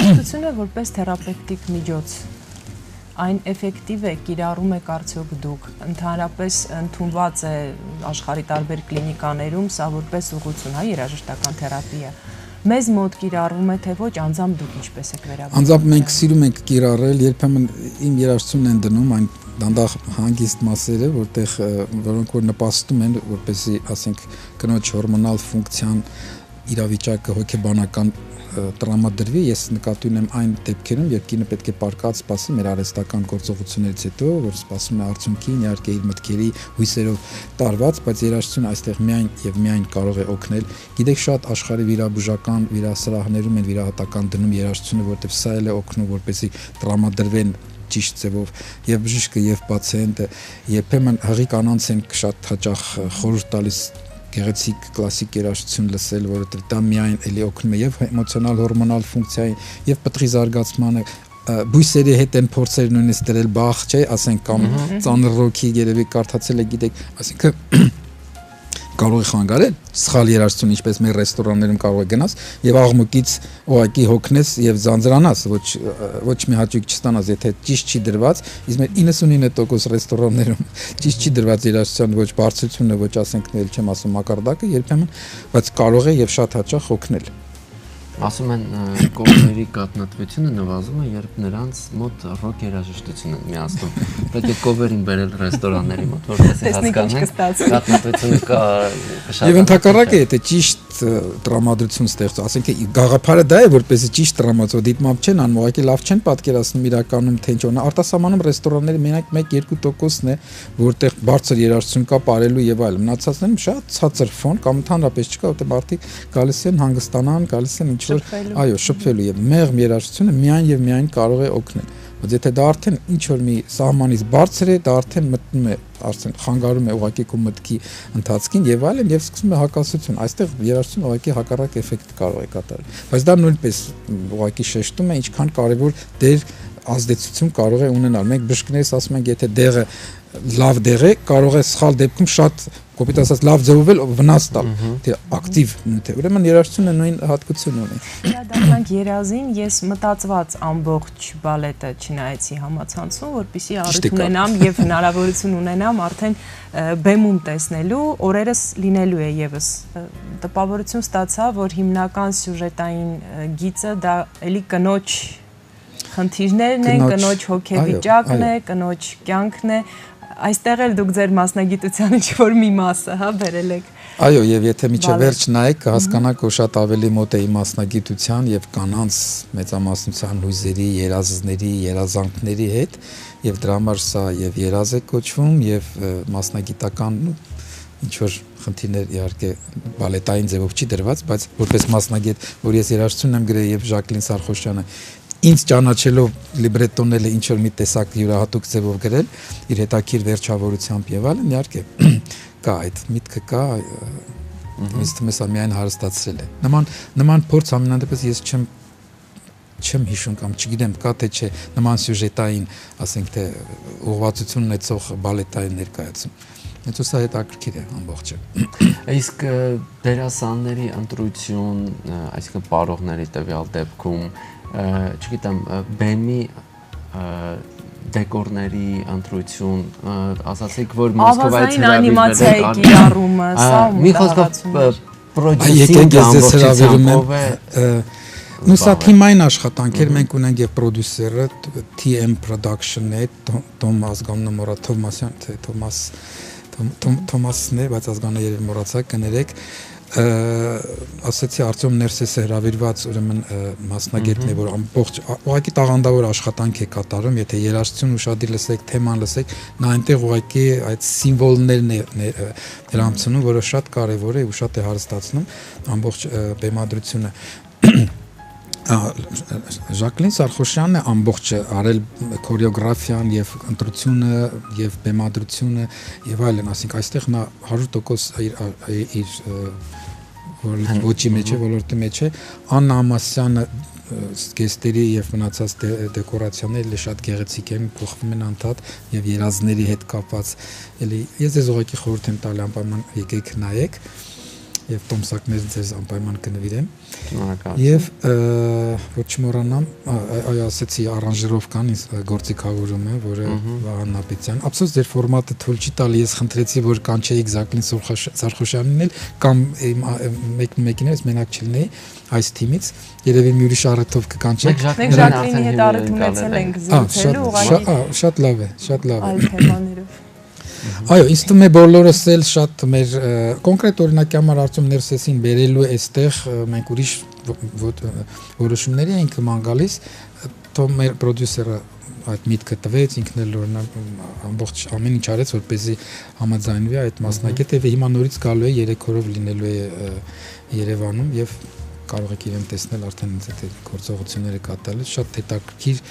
երաժշտությունը որպես թերապևտիկ միջոց այն էֆեկտիվ է, կիրառում եք արդյոք դուք, ընդհանրապես ընդունված է աշխարհի տարբեր կլինիկաներում սա որպես ուղղություն, հա, երաժշտական թերապիա։ Մեզ մոտ կիրառվում է թե ոչ, անձամբ դուք ինչպես եք վերաբերվում։ Անձամբ մենք սիրում ենք կիրառել, երբեմն իմ երաժշտությունն են դնում այն դանդաղ հանգիստ մասերը, որոնք որ նպաստում են, որպեսզի, ասենք, կնոջ հորմոնալ ֆունկցիան իրավիճակը հոգեբանական տրամադրվի, ես նկատի ունեմ այն դեպքերում, երբ կինը պետք է պարկած սպասի մեր արհեստական գործողություններից հետո, որ սպասում է արդյունքին, իհարկե իր մտքերի հույսերով տարված, բայց երաժշտությունը այստեղ միայն եւ միայն կարող է օգնել։ Գիտեք, շատ աշխարհի վիրաբուժական վիրասրահներում են վիրահատական դնում երաժշտությունը, որովհետեւ սա էլ է օգնում, որպեսզի տրամադրվեն ճիշտ ձևով եւ բժիշկը եւ պացիենտը, երբեմն հղի կանանց են շատ հաճախ խորհուրդ տալիս գեղեցիկ կլասիկ երաժշտություն լսել, որովհետև դա միայն էլի օգնում է եւ էմոցիոնալ հորմոնալ ֆունկցիային եւ պտղի զարգացմանը, բույսերի հետ են փորձեր նույնիսկ դրել Բախ, չէ, ասենք կամ ծանր ռոքի երևի կարդացել եք, գիտեք, այսինքն կարող է խանգարել սխալ երաժշտություն, ինչպես մեր ռեստորաններում կարող է գնաս եւ աղմուկից ուղակի հոգնես եւ ձանձրանաս, ոչ մի հաճույք չստանաս, եթե ճիշտ չի դրված, իսկ մեր 99% ռեստորաններում ճիշտ չի դրված երաժշտության ոչ բարձրությունը, ոչ ասենք նել չեմ ասում մակարդակը երբեմն, բայց կարող է եւ շատ հաճախ հոգնել։ Ասում են կողմերի կատնատվությունը նվազում է, երբ նրանց մոտ ռոք երաժշտություն են միացնում։ Պետք է կովերին բերել ռեստորանների մոտ, որպեսզի հասկանան կատնատվությունը կա շատ։ Եվ ընդհակառակը, եթե ճիշտ տրամադրություն ստեղծում, ասենք գաղափարը դա է, որպեսզի ճիշտ տրամադրություն, դիտմամբ չեն անում, ուղղակի լավ չեն պատկերացնում իրականում թե ինչ օրնա։ Արտասահմանում ռեստորանների մենակ 1-2%-ն է, որտեղ բարձր երաժշտություն կա ապարելու եւ այլն։ Մնացածներում շատ ցածր ֆոն կամ ընդհանրապես չկա, որտեղ մարդիկ գալիս են հանգստանան, գալիս են այո, շփվելու եւ մեղմ երաժշտությունը միայն եւ միայն կարող է օգնել։ Բայց եթե դա արդեն ինչ որ մի սահմանից բարձր է, դա արդեն մտնում է, արդեն խանգարում է ուղղակի քո մտքի ընթացքին եւ այլն եւ սկսում է հակասություն։ Այստեղ երաժշտությունը ուղղակի հակառակ էֆեկտ կարող է կատարել։ Բայց դա նույնպես ուղղակի շեշտում է ինչքան կարեւոր դեր ազդեցություն կարող է ունենալ։ Մենք բժիշկներս ասում ենք, եթե դեղը լավ դեղ է, կարող է սխալ դեպքում շատ կոպիտ ասած լավ ձևով էլ վնաս տալ, թե ակտիվ նյութ է։ Ուրեմն երաժշտությունը նույն հատկությունն ունի։ Դրանք երազին ես մտածված ամբողջ բալետը չնայեցի համացանցում, որպեսզի առիթ ունենամ եւ հնարավորություն ունենամ արդեն բեմում տեսնելու, օրերս լինելու է եւս տպավորություն ստացա, որ հիմնական սյուժետային գիծը դա էլի կնոջ խնդիրներն են, կնոջ հոգեվիճակն է, կնոջ կյանքն է։ Այստեղ էլ դուք ձեր մասնագիտության ինչ-որ մի մասը, հա, բերել եք։ Այո, եւ եթե միջև վերջ նայեք, կհասկանաք, որ շատ ավելի մոտ է իմ մասնագիտության եւ կանանց մեծամասնության հույզերի, երազների, երազանքների հետ, եւ դրա համար սա եւ երազ է կոչվում եւ մասնագիտական ինչ որ խնդիրներ իհարկե բալետային ձևով չի դրված, բայց որպես մասնագետ, որ ես երաժշտություն եմ գրել եւ Ժակլին Սարխոշյանը ինձ ճանաչելով լիբրետոները ինչ որ մի տեսակ յուրահատուկ ձևով գրել, իր հետաքրքիր վերջավորությամբ եւ այլն, իհարկե կա այդ միտքը կա, ինձ թվում է սա միայն հարստացրել է։ Նման փորձ ամենանդեպս ես չեմ հիշում կամ չգիտեմ կա թե չէ նման սյուժետային, ասենք թե ուղղվածություն ունեցող բալետային ներկայացում։ Հետո սա հետաքրքիր է ամբողջը։ Իսկ դերասանների ընտրություն, այսինքն պարողների տվյալ դեպքում, չգիտեմ, բեմի դեկորների ընտրություն, ասացիք, որ Մոսկվայից անիմացիայի կիրառումը, սա մի խոսքով պրոդյուսինգ ամբողջությամբ է։ Նու սա թիմային աշխատանքեր, մենք ունենք եւ պրոդյուսերը TM Production-ն է, Տոմ ազգանունը մոռա Թովմասյան, թե Թոմասն է, բայց ազգանունը երևի մոռացա, կներեք, ասացի Արտյոմ Ներսեսը հրավիրված ուրեմն մասնագետն է, որ ամբողջ ուղղակի տաղանդավոր աշխատանք է կատարում, եթե երաժշտություն ուշադիր լսեք, թեման լսեք, նա այնտեղ ուղղակի այդ սիմվոլներն է դրանցնում, որը շատ կարևոր է ու շատ է հարստացնում ամբողջ բեմադրությունը։ Ժակլին Սարխոշյանն է ամբողջ արել քորեոգրաֆիան եւ ընտրությունը եւ բեմադրությունը եւ այլն, ասենք այստեղ նա 100% իր ոչի մեջ է, ոլորտի մեջ է, Աննա Ամասյանը գեստերի եւ մնացած դեկորացիաները շատ գեղեցիկ են, փոխվում են անդադ եւ երազների հետ կապված, էլի ես ձեզ ուղղակի խորհուրդ եմ տալի անպայման եկեք նայեք։ եւ տոմսակներ ձեզ անպայման կնվիրեմ։ Եվ ոչ չմոռանամ, այո, ասեցի արանժիրովկան գործիքավորում է, որը Վահան Նապետյան։ Ափսոս ձեր ֆորմատը թույլ չի տալի, ես խնդրեցի, որ կանչեիք Զակլին Սարխոշյանին էլ կամ մեկին մենակ չլինեի այս թիմից, երևի մի ուրիշ առիթով կկանչեք։ Մենք Ժակլինի հետ առիթ ենք զրուցելու, ուղղակի շատ լավ է, շատ լավ է։ Այլ թեմաներով։ Այո, ինձ թվում է բոլորս էլ շատ մեր կոնկրետ օրինակի համար Արտյոմ բերելու այստեղ մենք ուրիշ որոշումների ենք ման գալիս, թող մեր պրոդյուսերը այդ միտքը տվեց, ինքն էլ օրինակ ամբողջ ամեն ինչ արեց, որպեսզի համաձայնվի այդ մասնագետը, եւ հիմա նորից գալու է 3 օրով լինելու է Երևանում եւ կարող եք իրեն տեսնել արդեն այդ գործողությունները կատարել, շատ հետաքրքիր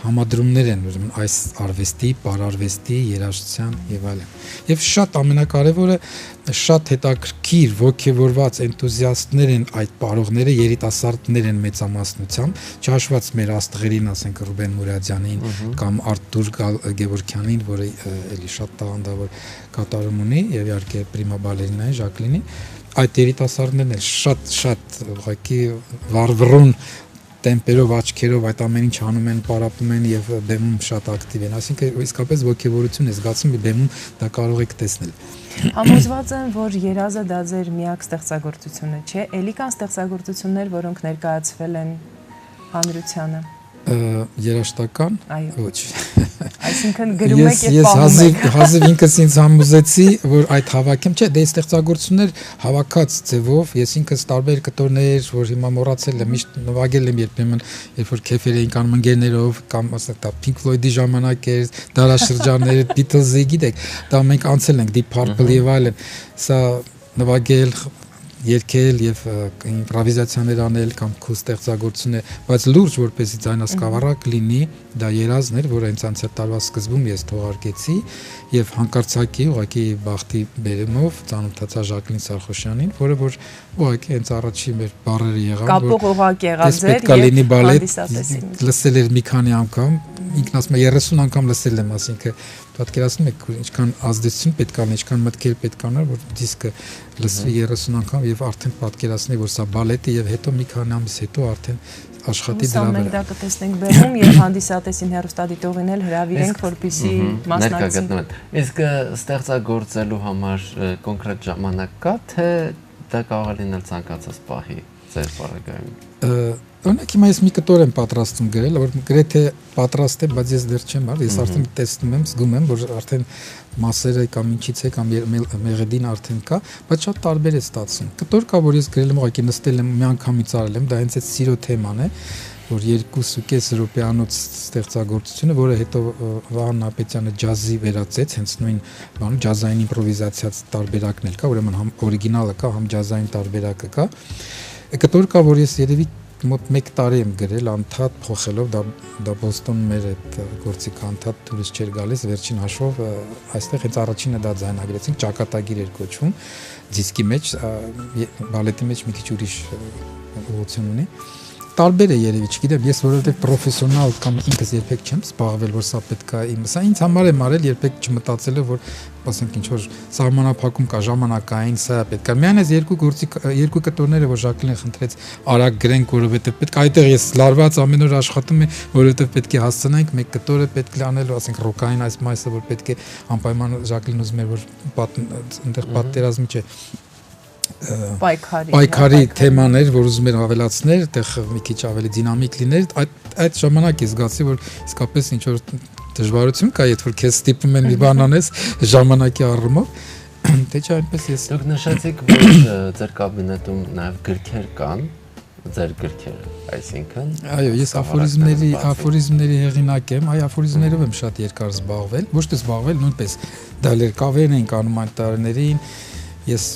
համադրումներ են ուրեմն այս արվեստի, պարարվեստի, երաժշտության եւ այլն։ Եվ շատ ամենակարևորը շատ հետաքրքիր ոգևորված էնտուզիաստներ են այդ պարողները, երիտասարդներ են մեծամասնությամբ, չհաշված մեր աստղերին, ասենք Ռուբեն Մուրադյանին կամ Արտուր Գևորգյանին, որը էլի շատ տաղանդավոր կատարում ունի, եւ իհարկե պրիմա բալերինային Ժակլինի, այդ երիտասարդներն էլ շատ ուղղակի վառվռուն տեմպերով, աչքերով այդ ամեն ինչ անում են, պարապում են եւ բեմում շատ ակտիվ են, այսինքն իսկապես ոգևորություն է զգացում, բեմում դա կարող եք տեսնել։ Համոզված եմ, որ երազը դա ձեր միակ ստեղծագործությունը չէ, էլի կան ստեղծագործություններ, որոնք ներկայացվել են հանրությանը։ Երաժշտական, ոչ։ Այսինքն գրում եք եւ պահում եք։ Ես հազիվ ինքս ինձ համոզեցի, որ այդ հավաքեմ, չէ, դե ստեղծագործություններ հավաքած ձևով, ես ինքս տարբեր կտորներ, որ հիմա մոռացել եմ, միշտ նվագել եմ երբեմն, երբ որ քեֆեր էինք անում ընկերներով, կամ ասենք դա Pink Floyd-ի ժամանակ էր, դարաշրջանները, Beatles-ի, գիտեք, դա մենք անցել ենք Deep Purple եւ այլն, սա նվագել երկել եւ իմպրովիզացիաներ անել կամ քո ստեղծագործություններ, բայց լուրջ որպեսզի ձայնասկավառակ լինի, դա երազն էր, որ հենց անցյալ տարվա սկզբում ես թողարկեցի եւ հանկարծակի ուղղակի բախտի բերումով ծանոթացա Ժակլին Սարխոշյանին, որը որ ուղղակի հենց առաջի մեր բառերը եղան, կապող ուղղակի եղավ ձեր եւ հանդիսատեսին լսել էր մի քանի անգամ, ինքն ասում է 30 անգամ լսել եմ, ասինքն պատկերացնում եք ինչքան ազդեցություն պետք է, ինչքան մտքեր պետք է ունենա, որ դիսկը լսվի 30 անգամ եւ արդեն պատկերացնի, որ սա բալետ է եւ հետո մի քանի ամիս հետո արդեն աշխատի դրա վրա։ Մենք դա կտեսնենք բեմում եւ հանդիսատեսին հեռուստադիտողին էլ հրավիրենք, որպեսզի մասնակցեն։ Իսկ ստեղծագործելու համար կոնկրետ ժամանակ կա, թե դա կարող է լինել ցանկացած պահի ձեր բառագայում։ Օրինակ հիմա ես մի կտոր եմ պատրաստում գրել, որ գրեթե պատրաստ է, բայց ես դեռ չեմ արել, ես արդեն տեսնում եմ, զգում եմ, որ արդեն մասերը կամ ինչից է կամ մեղեդին արդեն կա, բայց շատ տարբեր է ստացվում։ Կտոր կա, որ ես գրել եմ, ուղղակի նստել եմ, մի անգամից արել եմ, դա հենց այդ սիրո թեման է, որ 2.5 րոպեանոց ստեղծագործությունը, որը հետո Վահան Նապետյանը ջազի վերածեց, հենց նույն բանը, ջազային իմպրովիզացիա տարբերակն էլ կա, ուրեմն համ օրիգինալը կա, համ ջազային տարբերակը կա։ Կտոր կա, որ ես երևի մոտ 1 տարի եմ գրել անդադ փոխելով, դա Բոստոնում մեր այդ գործիքը անդադ դուրս չէր գալիս, վերջին հաշվով այստեղ հենց առաջինը դա ձայնագրեցինք, ճակատագիր էր կոչվում, դիսկի մեջ, բալետի մեջ մի քիչ ուրիշ ուղղություն ունի։ Տարբեր է երևի, չգիտեմ, ես որովհետև պրոֆեսիոնալ կամ ինքս երբեք չեմ զբաղվել, որ սա պետք է իմ, սա ինձ համար եմ արել, երբեք չմտածել եմ, որ ասենք ինչ որ սահմանափակում կա, ժամանակային, սա պետք է։ Միայն այս երկու կտորները, որ Ժակլինը խնդրեց արագ գրենք, որովհետև պետք է այդտեղ ես լարված ամեն օր աշխատում եմ, որովհետև պետք է հասցնենք, մեկ կտորը պետք է անել, ասենք ռոկային այս մայիսը, որ պետք է անպայման Ժակլին ուզում էր, որ այնտեղ պատերազմի չէ պայքարի թեմաներ, որ ուզում էր ավելացնել, այդտեղ մի քիչ ավելի դինամիկ լիներ, այդ ժամանակ ես զգացի, որ իսկապես ինչ որ դժվարություն կա, եթե որ քեզ ստիպում են մի բան անես ժամանակի առումով, թե չէ այնպես ես։ Դուք նշեցիք, որ ձեր կաբինետում նաև գրքեր կան, ձեր գրքերը, այսինքն։ Այո, ես աֆորիզմների հեղինակ եմ, այ աֆորիզմներով եմ շատ երկար զբաղվել, ոչ թե զբաղվել, նույնպես դալեր կավերն էին կանում այն տարիներին, ես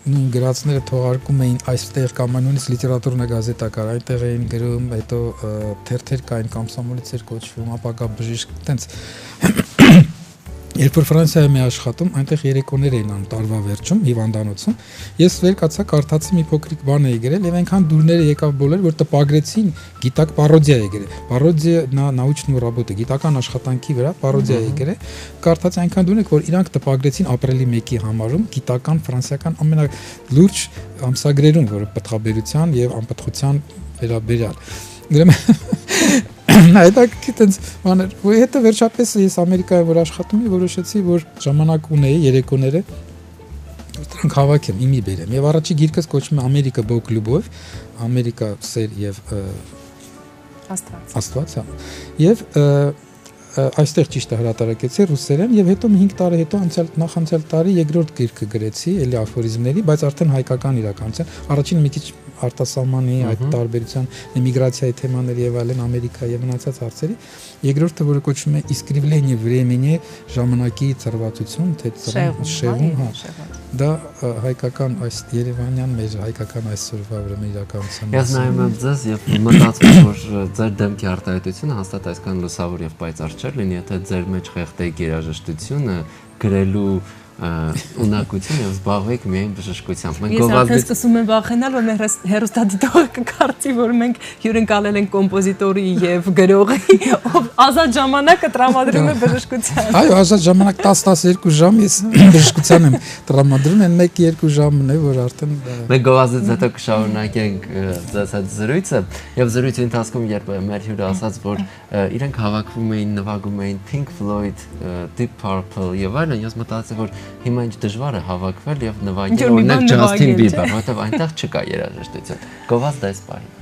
նույն գրածները թողարկում էին այստեղ կամ նույնիսկ լիտերատուրնա գազետա կար, այնտեղ էին գրում, հետո թերթեր կային, Կոմսոմոլից էր կոչվում, ապագա բժիշկ, տենց Երբ որ Ֆրանսիայում էի աշխատում, այնտեղ երեկոներ էին անում տարվա վերջում հիվանդանոցում։ Ես վեր կացա կարդացի մի փոքրիկ բան էի գրել եւ այնքան դուրները եկավ բոլոր, որ տպագրեցին, գիտակ պարոդիա էի գրել։ Պարոդիա научную работу, գիտական աշխատանքի վրա պարոդիա էի գրել։ Կարդացի այնքան դուրներ, որ իրանք տպագրեցին ապրիլի 1-ի համարում գիտական ֆրանսիական ամենալուրջ ամսագրերում, որը պտղաբերության եւ անպտղության վերաբերյալ։ Այդ այդպես բաներ, ու հետո վերջապես ես Ամերիկայում որ աշխատում եմ, որոշեցի, որ ժամանակ ունեի երեկոները դրանք հավաքեմ, իմի բերեմ։ Եվ առաջի գիրքս կոչվում է Ամերիկա Book Любовь, Ամերիկա սեր եւ Աստված, հա։ Եվ այստեղ ճիշտ է հրատարակեցի ռուսերեն եւ հետո 5 տարի հետո նախանցյալ տարի երկրորդ գիրքը գրեցի, էլի աֆորիզմների, բայց արդեն հայկական իրականության։ Առաջին մի քիչ արտասահմանի այդ տարբերության էմիգրացիայի թեմաների եւ այլն Ամերիկա եւ մնացած հարցերի, երկրորդը որը կոչվում է Искривление времени, ժամանակի ծրվածություն, թե շեղում, հա։ Դա հայկական այս Երևանյան մեր հայկական այսօրվա ուրեմն իրականության։ Ես նայում եմ ձեզ եւ մտածում եմ, որ ձեր դեմքի արտահայտությունը հաստատ այսքան լուսավոր եւ պայծառ չէր լինի, եթե ձեր մեջ խեղդեի երաժշտությունը գրելու ունակություն եւ զբաղվեք միայն բժշկությամբ։ Մենք գովազդից սկսում եմ վախենալ, որ մեր հերոստատիտողը կկարծի, որ մենք հյուրընկալել ենք կոմպոզիտորի եւ գրողի, ով ազատ ժամանակը տրամադրում է բժշկության։ Այո, ազատ ժամանակ 10-12 ժամ ես բժշկության եմ տրամադրում, այն 1-2 ժամն է, որ արդեն մենք գովազդից հետո կշարունակենք ձեզ հետ զրույցը եւ զրույցի ընթացքում երբ մեր հյուրը ասաց, որ իրենք հավաքվում էին, նվագում էին Pink Floyd, Deep Purple եւ այլն, ես մտածեցի, որ հիմա ինչ դժվար է հավաքվել եւ նվագել օրինակ Justin Bieber, որովհետեւ այնտեղ չկա երաժշտություն։ Գովազդ այս պահին։